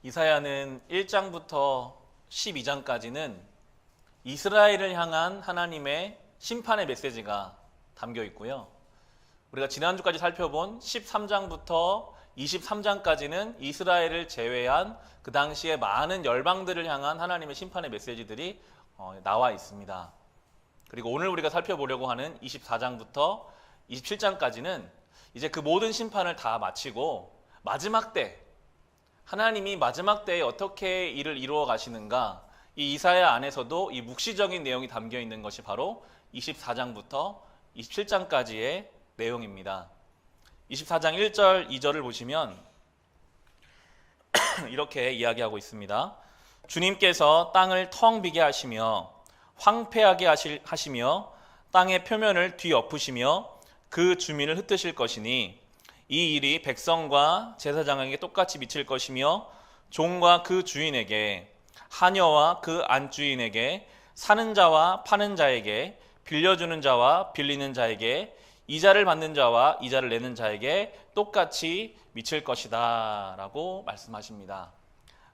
이사야는 1장부터 12장까지는 이스라엘을 향한 하나님의 심판의 메시지가 담겨 있고요. 우리가 지난주까지 살펴본 13장부터 23장까지는 이스라엘을 제외한 그 당시에 많은 열방들을 향한 하나님의 심판의 메시지들이 나와 있습니다. 그리고 오늘 우리가 살펴보려고 하는 24장부터 27장까지는 이제 그 모든 심판을 다 마치고 마지막 때, 하나님이 마지막 때에 어떻게 일을 이루어 가시는가, 이 이사야 안에서도 이 묵시적인 내용이 담겨 있는 것이 바로 24장부터 27장까지의 내용입니다. 24장 1절, 2절을 보시면 이렇게 이야기하고 있습니다. 주님께서 땅을 텅 비게 하시며 황폐하게 하시며 땅의 표면을 뒤엎으시며 그 주민을 흩으실 것이니 이 일이 백성과 제사장에게 똑같이 미칠 것이며 종과 그 주인에게, 하녀와 그 안주인에게, 사는 자와 파는 자에게, 빌려주는 자와 빌리는 자에게, 이자를 받는 자와 이자를 내는 자에게 똑같이 미칠 것이다 라고 말씀하십니다.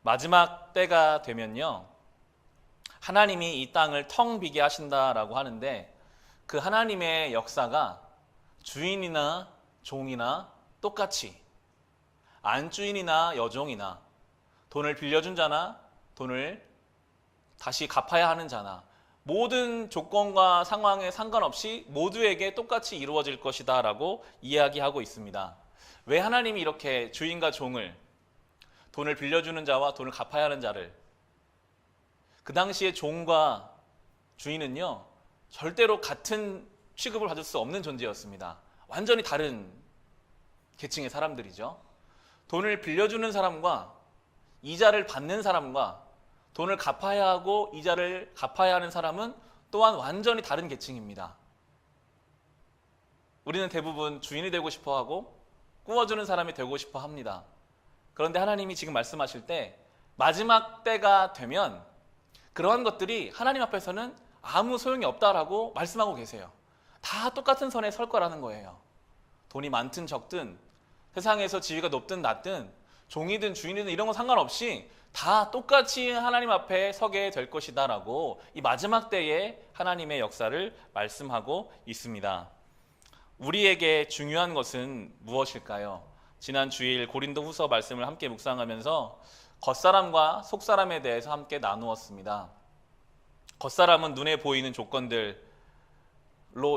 마지막 때가 되면요, 하나님이 이 땅을 텅 비게 하신다라고 하는데, 그 하나님의 역사가 주인이나 종이나 똑같이, 안주인이나 여종이나, 돈을 빌려준 자나 돈을 다시 갚아야 하는 자나, 모든 조건과 상황에 상관없이 모두에게 똑같이 이루어질 것이다 라고 이야기하고 있습니다. 왜 하나님이 이렇게 주인과 종을, 돈을 빌려주는 자와 돈을 갚아야 하는 자를, 그 당시에 종과 주인은요 절대로 같은 취급을 받을 수 없는 존재였습니다. 완전히 다른 계층의 사람들이죠. 돈을 빌려주는 사람과 이자를 받는 사람과 돈을 갚아야 하고 이자를 갚아야 하는 사람은 또한 완전히 다른 계층입니다. 우리는 대부분 주인이 되고 싶어 하고 꾸어주는 사람이 되고 싶어 합니다. 그런데 하나님이 지금 말씀하실 때 마지막 때가 되면 그러한 것들이 하나님 앞에서는 아무 소용이 없다라고 말씀하고 계세요. 다 똑같은 선에 설 거라는 거예요. 돈이 많든 적든, 세상에서 지위가 높든 낮든, 종이든 주인이든 이런 건 상관없이 다 똑같이 하나님 앞에 서게 될 것이다 라고 이 마지막 때에 하나님의 역사를 말씀하고 있습니다. 우리에게 중요한 것은 무엇일까요? 지난 주일 고린도 후서 말씀을 함께 묵상하면서 겉사람과 속사람에 대해서 함께 나누었습니다. 겉사람은 눈에 보이는 조건들로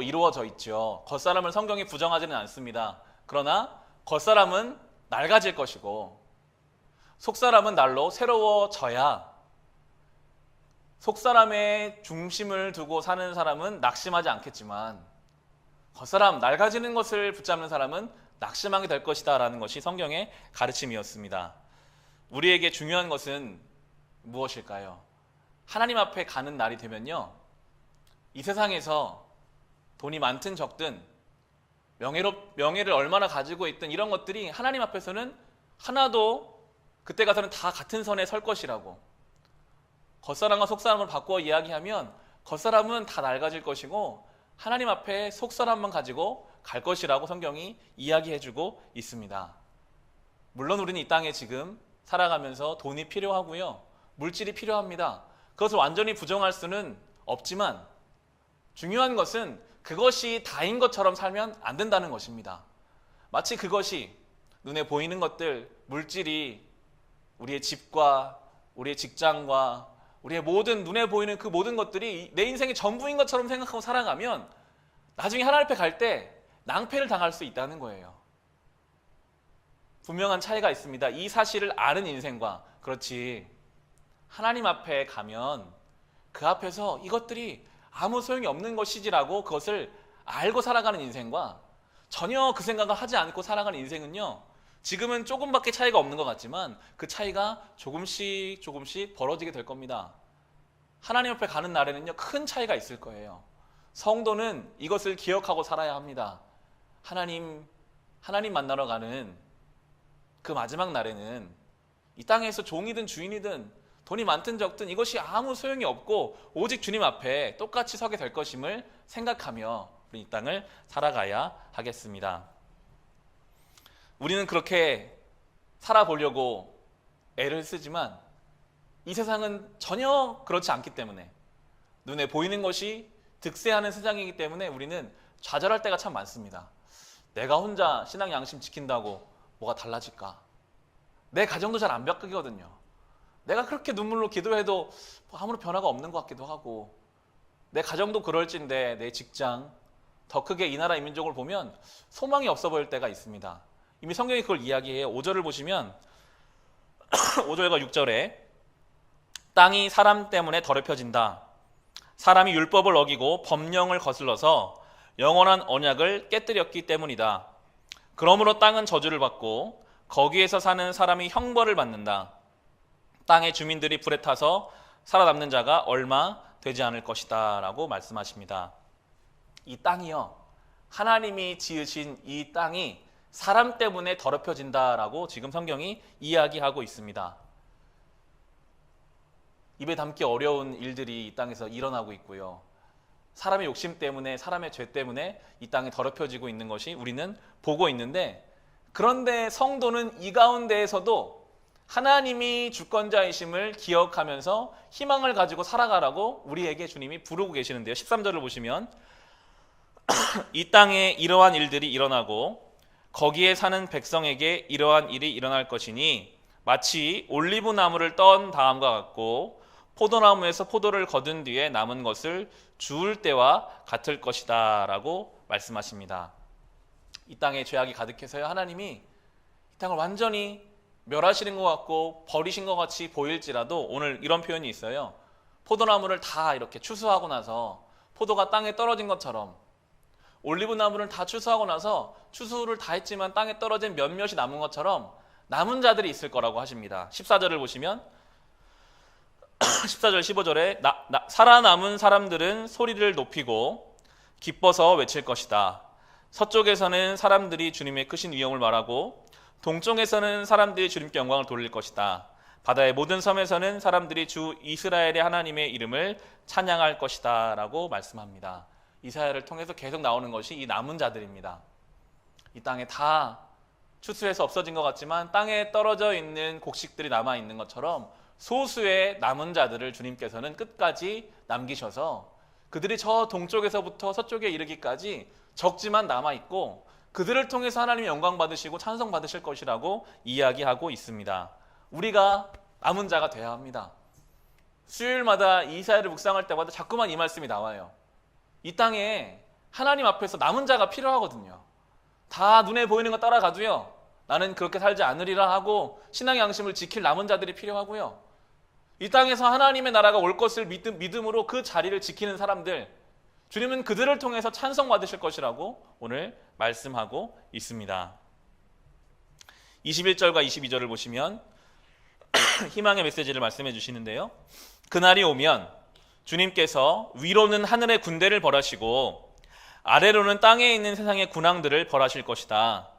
이루어져 있죠. 겉사람을 성경이 부정하지는 않습니다. 그러나 겉사람은 낡아질 것이고 속사람은 날로 새로워져야, 속사람의 중심을 두고 사는 사람은 낙심하지 않겠지만 겉사람, 낡아지는 것을 붙잡는 사람은 낙심하게 될 것이다 라는 것이 성경의 가르침이었습니다. 우리에게 중요한 것은 무엇일까요? 하나님 앞에 가는 날이 되면요, 이 세상에서 돈이 많든 적든, 명예를 얼마나 가지고 있든 이런 것들이 하나님 앞에서는 하나도, 그때 가서는 다 같은 선에 설 것이라고. 겉사람과 속사람을 바꾸어 이야기하면 겉사람은 다 낡아질 것이고 하나님 앞에 속사람만 가지고 갈 것이라고 성경이 이야기해주고 있습니다. 물론 우리는 이 땅에 지금 살아가면서 돈이 필요하고요, 물질이 필요합니다. 그것을 완전히 부정할 수는 없지만 중요한 것은 그것이 다인 것처럼 살면 안 된다는 것입니다. 마치 그것이, 눈에 보이는 것들, 물질이 우리의 집과 우리의 직장과 우리의 모든 눈에 보이는 그 모든 것들이 내 인생의 전부인 것처럼 생각하고 살아가면 나중에 하나님 앞에 갈 때 낭패를 당할 수 있다는 거예요. 분명한 차이가 있습니다. 이 사실을 아는 인생과, 그렇지, 하나님 앞에 가면 그 앞에서 이것들이 아무 소용이 없는 것이지라고 그것을 알고 살아가는 인생과 전혀 그 생각을 하지 않고 살아가는 인생은요, 지금은 조금밖에 차이가 없는 것 같지만 그 차이가 조금씩 벌어지게 될 겁니다. 하나님 앞에 가는 날에는요, 큰 차이가 있을 거예요. 성도는 이것을 기억하고 살아야 합니다. 하나님 만나러 가는 그 마지막 날에는 이 땅에서 종이든 주인이든 돈이 많든 적든 이것이 아무 소용이 없고 오직 주님 앞에 똑같이 서게 될 것임을 생각하며 우리 이 땅을 살아가야 하겠습니다. 우리는 그렇게 살아보려고 애를 쓰지만 이 세상은 전혀 그렇지 않기 때문에, 눈에 보이는 것이 득세하는 세상이기 때문에 우리는 좌절할 때가 참 많습니다. 내가 혼자 신앙 양심 지킨다고 뭐가 달라질까? 내 가정도 잘 안 바뀌거든요. 내가 그렇게 눈물로 기도해도 아무런 변화가 없는 것 같기도 하고, 내 가정도 그럴진데 내 직장, 더 크게 이 나라 이 민족을 보면 소망이 없어 보일 때가 있습니다. 이미 성경이 그걸 이야기해요. 5절을 보시면 5절과 6절에 땅이 사람 때문에 더럽혀진다. 사람이 율법을 어기고 법령을 거슬러서 영원한 언약을 깨뜨렸기 때문이다. 그러므로 땅은 저주를 받고 거기에서 사는 사람이 형벌을 받는다. 땅의 주민들이 불에 타서 살아남는 자가 얼마 되지 않을 것이다 라고 말씀하십니다. 이 땅이요, 하나님이 지으신 이 땅이 사람 때문에 더럽혀진다라고 지금 성경이 이야기하고 있습니다. 입에 담기 어려운 일들이 이 땅에서 일어나고 있고요. 사람의 욕심 때문에, 사람의 죄 때문에 이 땅이 더럽혀지고 있는 것이 우리는 보고 있는데, 그런데 성도는 이 가운데에서도 하나님이 주권자이심을 기억하면서 희망을 가지고 살아가라고 우리에게 주님이 부르고 계시는데요. 13절을 보시면 이 땅에 이러한 일들이 일어나고 거기에 사는 백성에게 이러한 일이 일어날 것이니 마치 올리브 나무를 떤 다음과 같고 포도나무에서 포도를 거둔 뒤에 남은 것을 주울 때와 같을 것이다 라고 말씀하십니다. 이 땅에 죄악이 가득해서요, 하나님이 이 땅을 완전히 멸하시는 것 같고 버리신 것 같이 보일지라도 오늘 이런 표현이 있어요. 포도나무를 다 이렇게 추수하고 나서 포도가 땅에 떨어진 것처럼, 올리브나무를 다 추수하고 나서 추수를 다 했지만 땅에 떨어진 몇몇이 남은 것처럼 남은 자들이 있을 거라고 하십니다. 14절을 보시면 14절 15절에 살아남은 사람들은 소리를 높이고 기뻐서 외칠 것이다. 서쪽에서는 사람들이 주님의 크신 위엄을 말하고 동쪽에서는 사람들이 주님께 영광을 돌릴 것이다. 바다의 모든 섬에서는 사람들이 주 이스라엘의 하나님의 이름을 찬양할 것이다 라고 말씀합니다. 이사야를 통해서 계속 나오는 것이 이 남은 자들입니다. 이 땅에 다 추수해서 없어진 것 같지만 땅에 떨어져 있는 곡식들이 남아있는 것처럼 소수의 남은 자들을 주님께서는 끝까지 남기셔서 그들이 저 동쪽에서부터 서쪽에 이르기까지 적지만 남아있고 그들을 통해서 하나님의 영광 받으시고 찬송 받으실 것이라고 이야기하고 있습니다. 우리가 남은 자가 되어야 합니다. 수요일마다 이사야를 묵상할 때마다 자꾸만 이 말씀이 나와요. 이 땅에 하나님 앞에서 남은 자가 필요하거든요. 다 눈에 보이는 거 따라가도요, 나는 그렇게 살지 않으리라 하고 신앙의 양심을 지킬 남은 자들이 필요하고요, 이 땅에서 하나님의 나라가 올 것을 믿음으로 그 자리를 지키는 사람들, 주님은 그들을 통해서 찬송 받으실 것이라고 오늘 말씀하고 있습니다. 21절과 22절을 보시면 희망의 메시지를 말씀해 주시는데요. 그날이 오면 주님께서 위로는 하늘의 군대를 벌하시고 아래로는 땅에 있는 세상의 군왕들을 벌하실 것이다.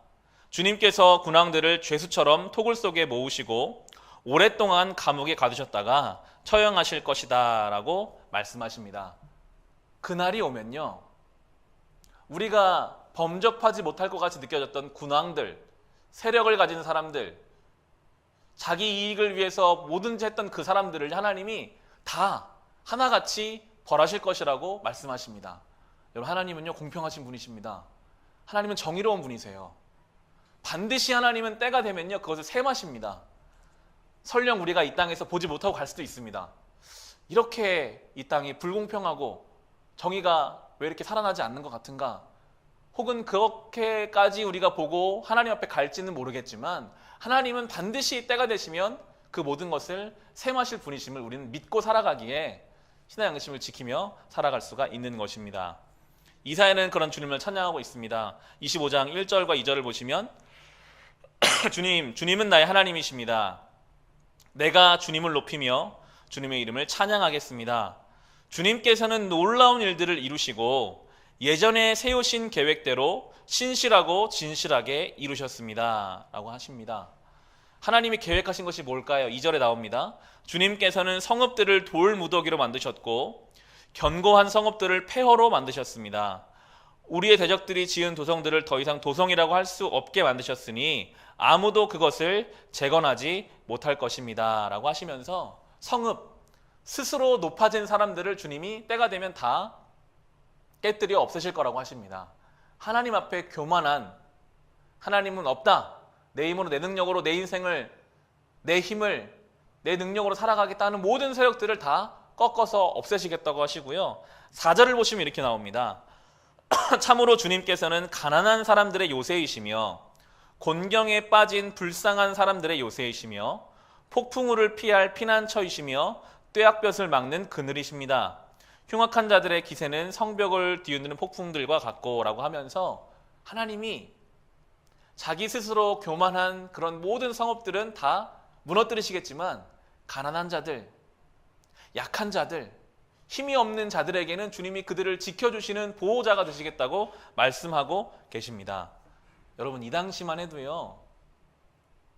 주님께서 군왕들을 죄수처럼 토굴 속에 모으시고 오랫동안 감옥에 가두셨다가 처형하실 것이다 라고 말씀하십니다. 그날이 오면요, 우리가 범접하지 못할 것 같이 느껴졌던 군왕들, 세력을 가진 사람들, 자기 이익을 위해서 뭐든지 했던 그 사람들을 하나님이 다 하나같이 벌하실 것이라고 말씀하십니다. 여러분, 하나님은요 공평하신 분이십니다. 하나님은 정의로운 분이세요. 반드시 하나님은 때가 되면요 그것을 셈하십니다. 설령 우리가 이 땅에서 보지 못하고 갈 수도 있습니다. 이렇게 이 땅이 불공평하고 정의가 왜 이렇게 살아나지 않는 것 같은가? 혹은 그렇게까지 우리가 보고 하나님 앞에 갈지는 모르겠지만 하나님은 반드시 때가 되시면 그 모든 것을 셈하실 분이심을 우리는 믿고 살아가기에 신앙 양심을 지키며 살아갈 수가 있는 것입니다. 이사야는 그런 주님을 찬양하고 있습니다. 25장 1절과 2절을 보시면 주님은 나의 하나님이십니다. 내가 주님을 높이며 주님의 이름을 찬양하겠습니다. 주님께서는 놀라운 일들을 이루시고 예전에 세우신 계획대로 신실하고 진실하게 이루셨습니다 라고 하십니다. 하나님이 계획하신 것이 뭘까요? 2절에 나옵니다. 주님께서는 성읍들을 돌 무더기로 만드셨고 견고한 성읍들을 폐허로 만드셨습니다. 우리의 대적들이 지은 도성들을 더 이상 도성이라고 할 수 없게 만드셨으니 아무도 그것을 재건하지 못할 것입니다 라고 하시면서 성읍, 스스로 높아진 사람들을 주님이 때가 되면 다 깨뜨려 없애실 거라고 하십니다. 하나님 앞에 교만한, 하나님은 없다, 내 힘으로 내 능력으로 내 인생을, 내 힘을 내 능력으로 살아가겠다는 모든 세력들을 다 꺾어서 없애시겠다고 하시고요. 4절을 보시면 이렇게 나옵니다. 참으로 주님께서는 가난한 사람들의 요새이시며 곤경에 빠진 불쌍한 사람들의 요새이시며 폭풍우를 피할 피난처이시며 뙤약볕을 막는 그늘이십니다. 흉악한 자들의 기세는 성벽을 뒤흔드는 폭풍들과 같고 라고 하면서 하나님이 자기 스스로 교만한 그런 모든 성읍들은 다 무너뜨리시겠지만 가난한 자들, 약한 자들, 힘이 없는 자들에게는 주님이 그들을 지켜주시는 보호자가 되시겠다고 말씀하고 계십니다. 여러분, 이 당시만 해도요,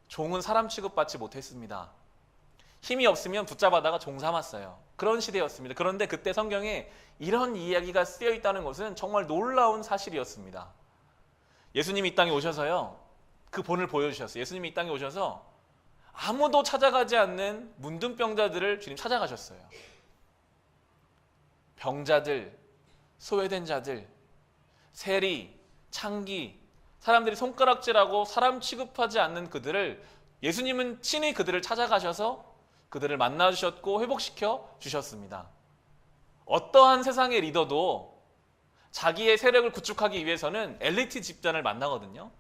종은 사람 취급받지 못했습니다. 힘이 없으면 붙잡아다가 종 삼았어요. 그런 시대였습니다. 그런데 그때 성경에 이런 이야기가 쓰여 있다는 것은 정말 놀라운 사실이었습니다. 예수님이 이 땅에 오셔서요, 그 본을 보여주셨어요. 예수님이 이 땅에 오셔서 아무도 찾아가지 않는 문둥병자들을 주님 찾아가셨어요. 병자들, 소외된 자들, 세리, 창기, 사람들이 손가락질하고 사람 취급하지 않는 그들을 예수님은 친히 그들을 찾아가셔서 그들을 만나주셨고 회복시켜 주셨습니다. 어떠한 세상의 리더도 자기의 세력을 구축하기 위해서는 엘리트 집단을 만나거든요.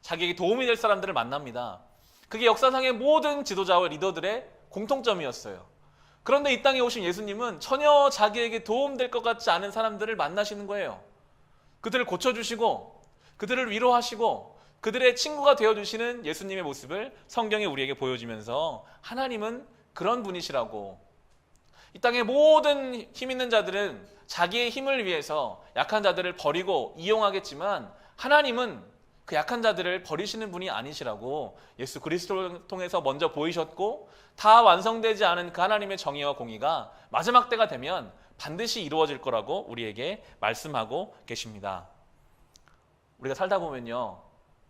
자기에게 도움이 될 사람들을 만납니다. 그게 역사상의 모든 지도자와 리더들의 공통점이었어요. 그런데 이 땅에 오신 예수님은 전혀 자기에게 도움될 것 같지 않은 사람들을 만나시는 거예요. 그들을 고쳐주시고 그들을 위로하시고 그들의 친구가 되어주시는 예수님의 모습을 성경이 우리에게 보여주면서 하나님은 그런 분이시라고, 이 땅의 모든 힘 있는 자들은 자기의 힘을 위해서 약한 자들을 버리고 이용하겠지만 하나님은 그 약한 자들을 버리시는 분이 아니시라고 예수 그리스도를 통해서 먼저 보이셨고, 다 완성되지 않은 그 하나님의 정의와 공의가 마지막 때가 되면 반드시 이루어질 거라고 우리에게 말씀하고 계십니다. 우리가 살다 보면요,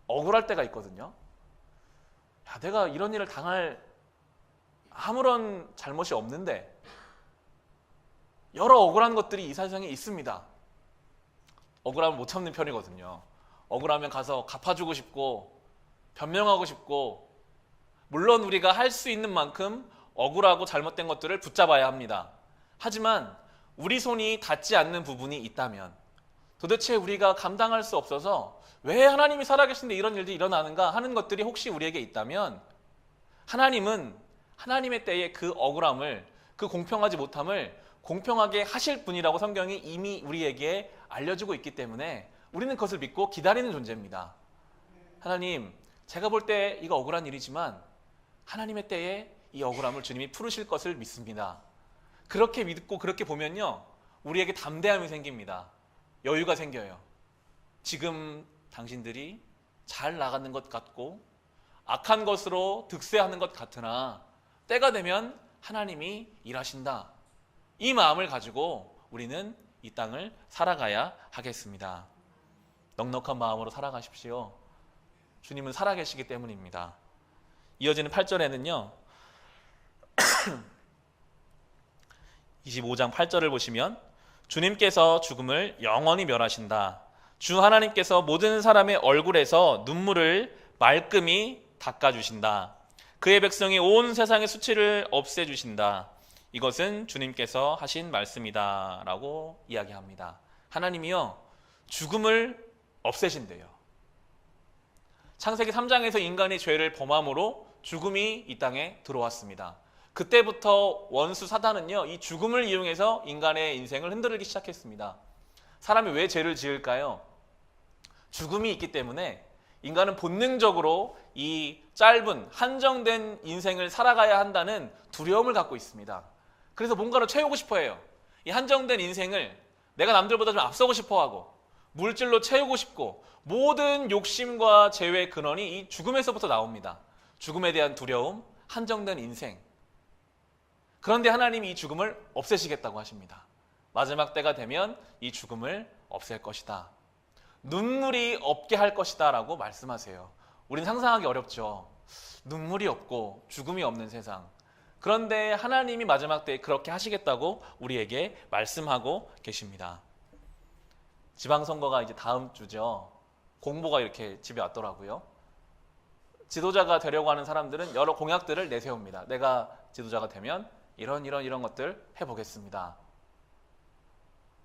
억울할 때가 있거든요. 야, 내가 이런 일을 당할 아무런 잘못이 없는데, 여러 억울한 것들이 이 세상에 있습니다. 억울하면 못 참는 편이거든요. 억울하면 가서 갚아주고 싶고 변명하고 싶고, 물론 우리가 할 수 있는 만큼 억울하고 잘못된 것들을 붙잡아야 합니다. 하지만 우리 손이 닿지 않는 부분이 있다면, 도대체 우리가 감당할 수 없어서 왜 하나님이 살아계신데 이런 일들이 일어나는가 하는 것들이 혹시 우리에게 있다면, 하나님은 하나님의 때에 그 억울함을, 그 공평하지 못함을 공평하게 하실 분이라고 성경이 이미 우리에게 알려주고 있기 때문에 우리는 그것을 믿고 기다리는 존재입니다. 하나님, 제가 볼 때 이거 억울한 일이지만 하나님의 때에 이 억울함을 주님이 풀으실 것을 믿습니다. 그렇게 믿고 그렇게 보면요, 우리에게 담대함이 생깁니다. 여유가 생겨요. 지금 당신들이 잘 나가는 것 같고 악한 것으로 득세하는 것 같으나 때가 되면 하나님이 일하신다. 이 마음을 가지고 우리는 이 땅을 살아가야 하겠습니다. 넉넉한 마음으로 살아가십시오. 주님은 살아계시기 때문입니다. 이어지는 8절에는요, 25장 8절을 보시면 주님께서 죽음을 영원히 멸하신다. 주 하나님께서 모든 사람의 얼굴에서 눈물을 말끔히 닦아주신다. 그의 백성이 온 세상의 수치를 없애주신다. 이것은 주님께서 하신 말씀이다 라고 이야기합니다. 하나님이요, 죽음을 없애신대요. 창세기 3장에서 인간이 죄를 범함으로 죽음이 이 땅에 들어왔습니다. 그때부터 원수 사단은요, 이 죽음을 이용해서 인간의 인생을 흔들기 시작했습니다. 사람이 왜 죄를 지을까요? 죽음이 있기 때문에 인간은 본능적으로 이 짧은 한정된 인생을 살아가야 한다는 두려움을 갖고 있습니다. 그래서 뭔가를 채우고 싶어 해요. 이 한정된 인생을 내가 남들보다 좀 앞서고 싶어 하고 물질로 채우고 싶고, 모든 욕심과 죄의 근원이 이 죽음에서부터 나옵니다. 죽음에 대한 두려움, 한정된 인생. 그런데 하나님이 이 죽음을 없애시겠다고 하십니다. 마지막 때가 되면 이 죽음을 없앨 것이다. 눈물이 없게 할 것이다 라고 말씀하세요. 우린 상상하기 어렵죠. 눈물이 없고 죽음이 없는 세상. 그런데 하나님이 마지막 때에 그렇게 하시겠다고 우리에게 말씀하고 계십니다. 지방선거가 이제 다음 주죠. 공보가 이렇게 집에 왔더라고요. 지도자가 되려고 하는 사람들은 여러 공약들을 내세웁니다. 내가 지도자가 되면 이런 것들 해보겠습니다.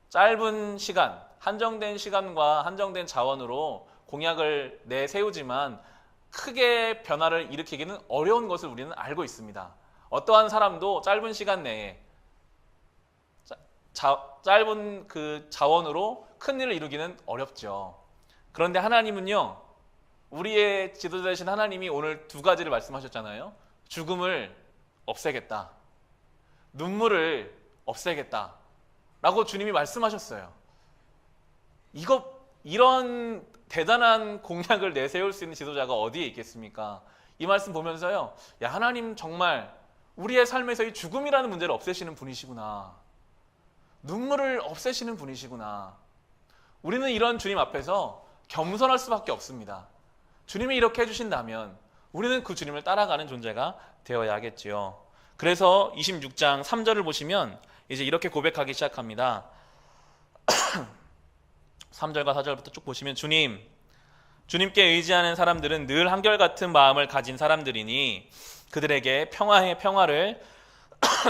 짧은 시간, 한정된 시간과 한정된 자원으로 공약을 내세우지만 크게 변화를 일으키기는 어려운 것을 우리는 알고 있습니다. 어떠한 사람도 짧은 시간 내에 짧은 그 자원으로 큰 일을 이루기는 어렵죠. 그런데 하나님은요, 우리의 지도자 되신 하나님이 오늘 두 가지를 말씀하셨잖아요. 죽음을 없애겠다. 눈물을 없애겠다. 라고 주님이 말씀하셨어요. 이런 대단한 공약을 내세울 수 있는 지도자가 어디에 있겠습니까? 이 말씀 보면서요, 야, 하나님 정말 우리의 삶에서 이 죽음이라는 문제를 없애시는 분이시구나. 눈물을 없애시는 분이시구나. 우리는 이런 주님 앞에서 겸손할 수밖에 없습니다. 주님이 이렇게 해주신다면 우리는 그 주님을 따라가는 존재가 되어야 하겠지요. 그래서 26장 3절을 보시면 이제 이렇게 고백하기 시작합니다. 3절과 4절부터 쭉 보시면 주님께 의지하는 사람들은 늘 한결같은 마음을 가진 사람들이니 그들에게 평화의 평화를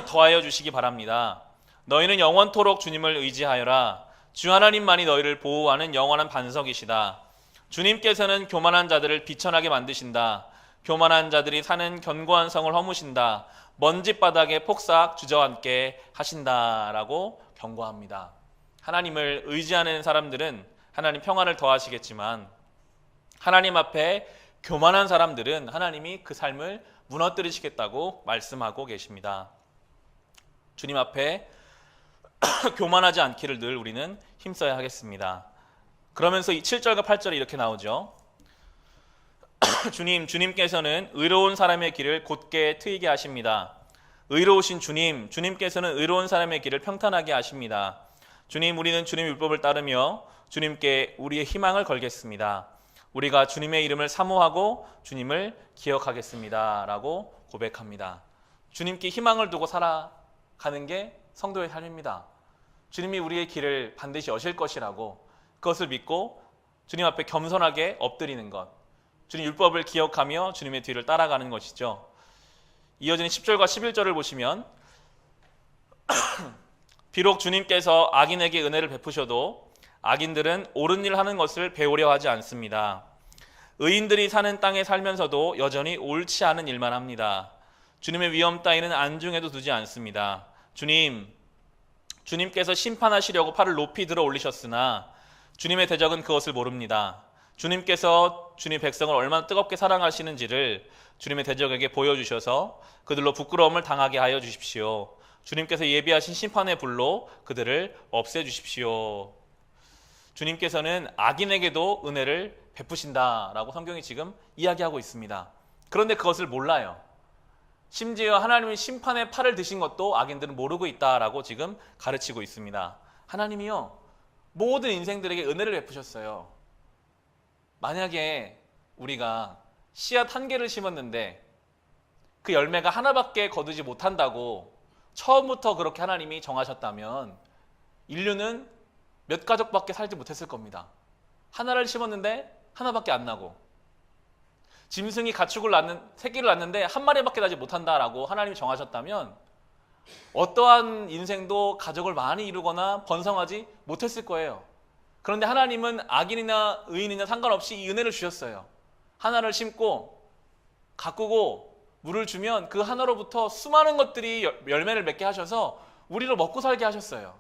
더하여 주시기 바랍니다. 너희는 영원토록 주님을 의지하여라. 주 하나님만이 너희를 보호하는 영원한 반석이시다. 주님께서는 교만한 자들을 비천하게 만드신다. 교만한 자들이 사는 견고한 성을 허무신다. 먼지바닥에 폭삭 주저앉게 하신다라고 경고합니다. 하나님을 의지하는 사람들은 하나님 평안을 더하시겠지만 하나님 앞에 교만한 사람들은 하나님이 그 삶을 무너뜨리시겠다고 말씀하고 계십니다. 주님 앞에 교만하지 않기를 늘 우리는 힘써야 하겠습니다. 그러면서 이 7절과 8절에 이렇게 나오죠. 주님께서는 의로운 사람의 길을 곧게 트이게 하십니다. 의로우신 주님께서는 의로운 사람의 길을 평탄하게 하십니다. 우리는 주님의 율법을 따르며 주님께 우리의 희망을 걸겠습니다. 우리가 주님의 이름을 사모하고 주님을 기억하겠습니다. 라고 고백합니다. 주님께 희망을 두고 살아가는 게 성도의 삶입니다. 주님이 우리의 길을 반드시 여실 것이라고 그것을 믿고 주님 앞에 겸손하게 엎드리는 것, 주님 율법을 기억하며 주님의 뒤를 따라가는 것이죠. 이어지는 10절과 11절을 보시면 비록 주님께서 악인에게 은혜를 베푸셔도 악인들은 옳은 일 하는 것을 배우려 하지 않습니다. 의인들이 사는 땅에 살면서도 여전히 옳지 않은 일만 합니다. 주님의 위엄 따위는 안중에도 두지 않습니다. 주님께서 심판하시려고 팔을 높이 들어 올리셨으나 주님의 대적은 그것을 모릅니다. 주님께서 주님 백성을 얼마나 뜨겁게 사랑하시는지를 주님의 대적에게 보여주셔서 그들로 부끄러움을 당하게 하여 주십시오. 주님께서 예비하신 심판의 불로 그들을 없애주십시오. 주님께서는 악인에게도 은혜를 베푸신다라고 성경이 지금 이야기하고 있습니다. 그런데 그것을 몰라요. 심지어 하나님이 심판의 팔을 드신 것도 악인들은 모르고 있다라고 지금 가르치고 있습니다. 하나님이요, 모든 인생들에게 은혜를 베푸셨어요. 만약에 우리가 씨앗 한 개를 심었는데 그 열매가 하나밖에 거두지 못한다고 처음부터 그렇게 하나님이 정하셨다면 인류는 몇 가족밖에 살지 못했을 겁니다. 하나를 심었는데 하나밖에 안 나고, 짐승이 새끼를 낳는데 한 마리밖에 나지 못한다라고 하나님이 정하셨다면 어떠한 인생도 가족을 많이 이루거나 번성하지 못했을 거예요. 그런데 하나님은 악인이나 의인이나 상관없이 이 은혜를 주셨어요. 하나를 심고 가꾸고 물을 주면 그 하나로부터 수많은 것들이 열매를 맺게 하셔서 우리를 먹고 살게 하셨어요.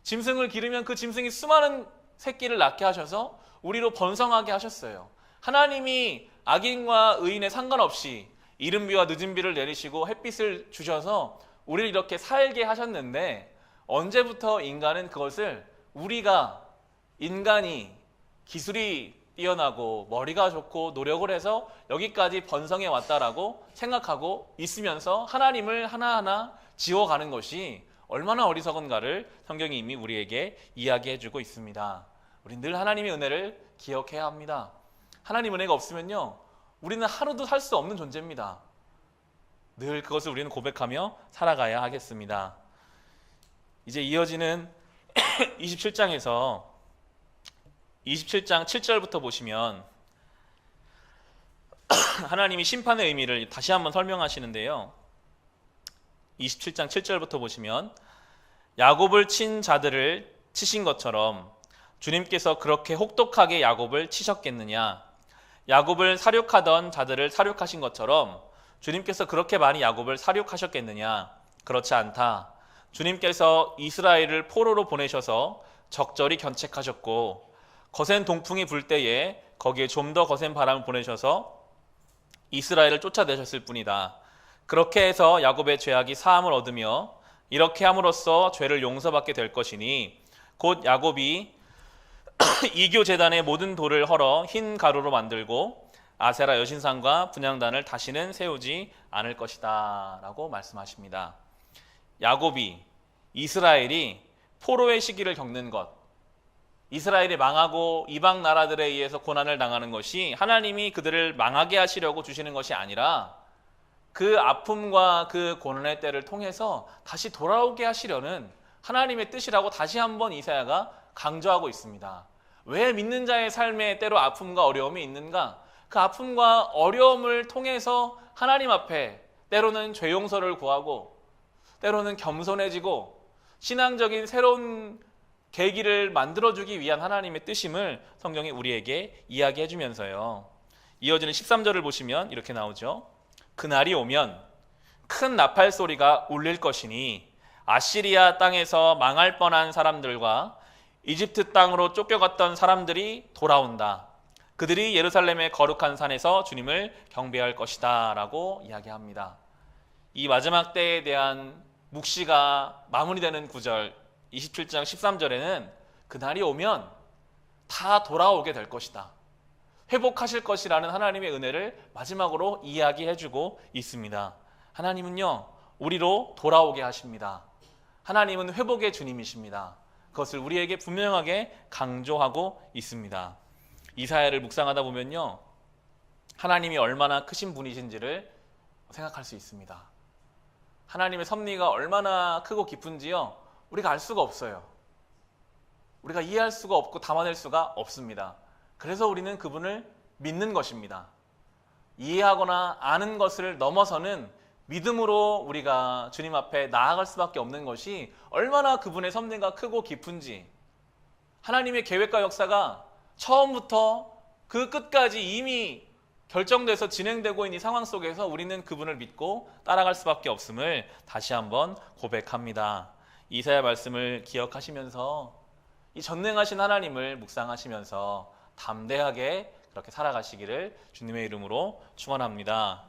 짐승을 기르면 그 짐승이 수많은 새끼를 낳게 하셔서 우리로 번성하게 하셨어요. 하나님이 악인과 의인에 상관없이 이른 비와 늦은 비를 내리시고 햇빛을 주셔서 우리를 이렇게 살게 하셨는데 언제부터 인간은 그것을 인간이 기술이 뛰어나고 머리가 좋고 노력을 해서 여기까지 번성해 왔다라고 생각하고 있으면서 하나님을 하나하나 지워가는 것이 얼마나 어리석은가를 성경이 이미 우리에게 이야기해주고 있습니다. 우리 늘 하나님의 은혜를 기억해야 합니다. 하나님 은혜가 없으면요, 우리는 하루도 살 수 없는 존재입니다. 늘 그것을 우리는 고백하며 살아가야 하겠습니다. 이제 이어지는 27장에서 27장 7절부터 보시면 하나님이 심판의 의미를 다시 한번 설명하시는데요. 27장 7절부터 보시면 야곱을 친 자들을 치신 것처럼 주님께서 그렇게 혹독하게 야곱을 치셨겠느냐? 야곱을 사륙하던 자들을 사륙하신 것처럼 주님께서 그렇게 많이 야곱을 사륙하셨겠느냐? 그렇지 않다. 주님께서 이스라엘을 포로로 보내셔서 적절히 견책하셨고 거센 동풍이 불 때에 거기에 좀 더 거센 바람을 보내셔서 이스라엘을 쫓아내셨을 뿐이다. 그렇게 해서 야곱의 죄악이 사함을 얻으며 이렇게 함으로써 죄를 용서받게 될 것이니 곧 야곱이 이교 제단의 모든 돌을 헐어 흰 가루로 만들고 아세라 여신상과 분향단을 다시는 세우지 않을 것이다 라고 말씀하십니다. 야곱이, 이스라엘이 포로의 시기를 겪는 것, 이스라엘이 망하고 이방 나라들에 의해서 고난을 당하는 것이 하나님이 그들을 망하게 하시려고 주시는 것이 아니라 그 아픔과 그 고난의 때를 통해서 다시 돌아오게 하시려는 하나님의 뜻이라고 다시 한번 이사야가 강조하고 있습니다. 왜 믿는 자의 삶에 때로 아픔과 어려움이 있는가? 그 아픔과 어려움을 통해서 하나님 앞에 때로는 죄 용서를 구하고 때로는 겸손해지고 신앙적인 새로운 계기를 만들어주기 위한 하나님의 뜻임을 성경이 우리에게 이야기해 주면서요. 이어지는 13절을 보시면 이렇게 나오죠. 그날이 오면 큰 나팔 소리가 울릴 것이니 아시리아 땅에서 망할 뻔한 사람들과 이집트 땅으로 쫓겨갔던 사람들이 돌아온다. 그들이 예루살렘의 거룩한 산에서 주님을 경배할 것이다 라고 이야기합니다. 이 마지막 때에 대한 묵시가 마무리되는 구절 27장 13절에는 그날이 오면 다 돌아오게 될 것이다. 회복하실 것이라는 하나님의 은혜를 마지막으로 이야기해주고 있습니다. 하나님은요, 우리로 돌아오게 하십니다. 하나님은 회복의 주님이십니다. 그것을 우리에게 분명하게 강조하고 있습니다. 이사야를 묵상하다 보면요, 하나님이 얼마나 크신 분이신지를 생각할 수 있습니다. 하나님의 섭리가 얼마나 크고 깊은지요, 우리가 알 수가 없어요. 우리가 이해할 수가 없고 담아낼 수가 없습니다. 그래서 우리는 그분을 믿는 것입니다. 이해하거나 아는 것을 넘어서는 믿음으로 우리가 주님 앞에 나아갈 수밖에 없는 것이 얼마나 그분의 섭리가 크고 깊은지, 하나님의 계획과 역사가 처음부터 그 끝까지 이미 결정돼서 진행되고 있는 이 상황 속에서 우리는 그분을 믿고 따라갈 수밖에 없음을 다시 한번 고백합니다. 이사야 말씀을 기억하시면서 이 전능하신 하나님을 묵상하시면서 담대하게 그렇게 살아가시기를 주님의 이름으로 축원합니다.